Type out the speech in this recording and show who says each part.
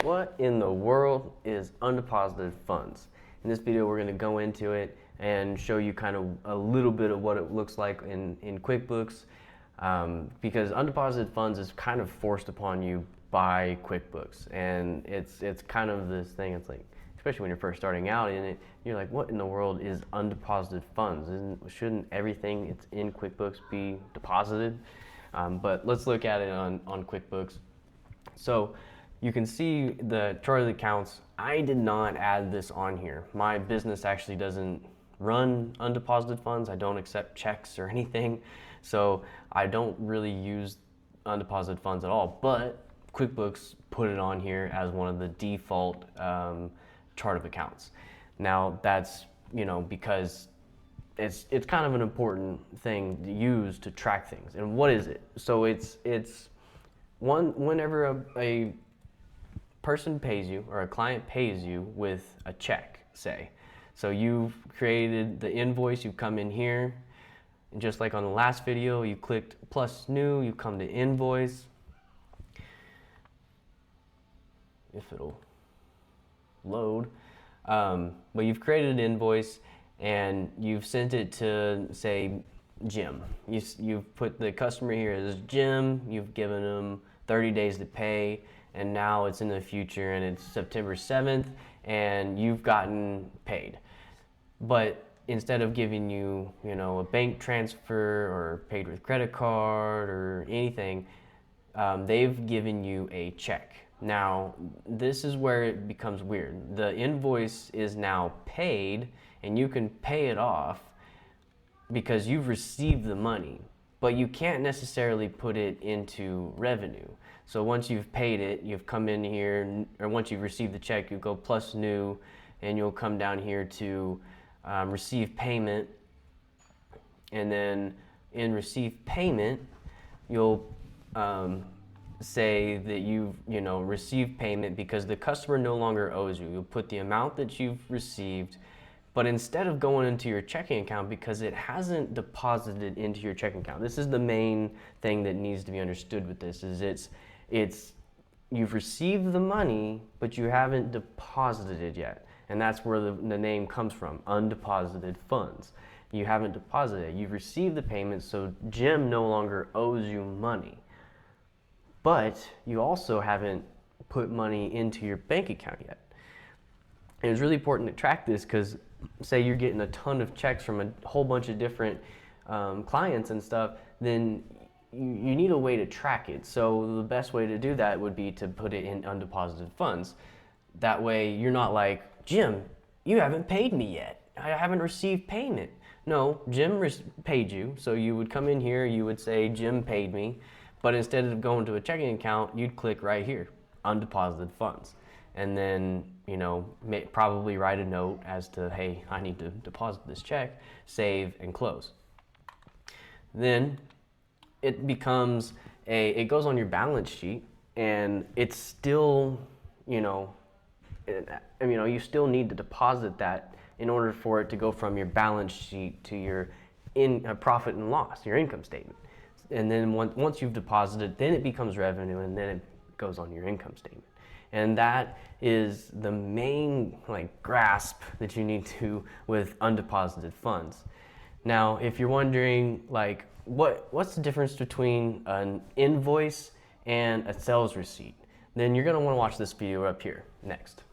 Speaker 1: What in the world is undeposited funds? In this video, we're going to go into it and show you kind of a little bit of what it looks like in QuickBooks, because undeposited funds is kind of forced upon you by QuickBooks, and it's kind of this thing. It's like, especially when you're first starting out in it, you're like, what in the world is undeposited funds? Shouldn't everything it's in QuickBooks be deposited? But let's look at it on QuickBooks. So you can see the chart of the accounts. I did not add this on here. My business actually doesn't run undeposited funds. I don't accept checks or anything. So I don't really use undeposited funds at all, but QuickBooks put it on here as one of the default chart of accounts. Now that's, because it's kind of an important thing to use to track things. And what is it? So it's whenever a person pays you, or a client pays you with a check, say. So you've created the invoice, you come in here, and just like on the last video, you clicked plus new, you come to invoice. If it'll load. But you've created an invoice and you've sent it to, say, Jim. You've put the customer here as Jim, you've given them 30 days to pay, and now it's in the future and it's September 7th and you've gotten paid. But instead of giving you, a bank transfer or paid with credit card or anything, they've given you a check. Now, this is where it becomes weird. The invoice is now paid and you can pay it off because you've received the money, but you can't necessarily put it into revenue. So once you've paid it, you've come in here, or once you've received the check, you go plus new, and you'll come down here to receive payment. And then in receive payment, you'll say that you've received payment because the customer no longer owes you. You'll put the amount that you've received, but instead of going into your checking account, because it hasn't deposited into your checking account. This is the main thing that needs to be understood with this, is it's you've received the money, but you haven't deposited it yet. And that's where the name comes from, undeposited funds. You haven't deposited it. You've received the payment, so Jim no longer owes you money. But you also haven't put money into your bank account yet. And it's really important to track this because, say you're getting a ton of checks from a whole bunch of different clients and stuff, then you need a way to track it. So the best way to do that would be to put it in undeposited funds. That way you're not like, Jim, you haven't paid me yet. I haven't received payment. No, Jim paid you. So you would come in here, you would say, Jim paid me. But instead of going to a checking account, you'd click right here, undeposited funds. And then, probably write a note as to, hey, I need to deposit this check, save, and close. Then it becomes it goes on your balance sheet, and it's still, you still need to deposit that in order for it to go from your balance sheet to your profit and loss, your income statement. And then once you've deposited, then it becomes revenue, and then it goes on your income statement. And that is the main grasp that you need to with undeposited funds. Now, if you're wondering what's the difference between an invoice and a sales receipt, then you're going to want to watch this video up here next.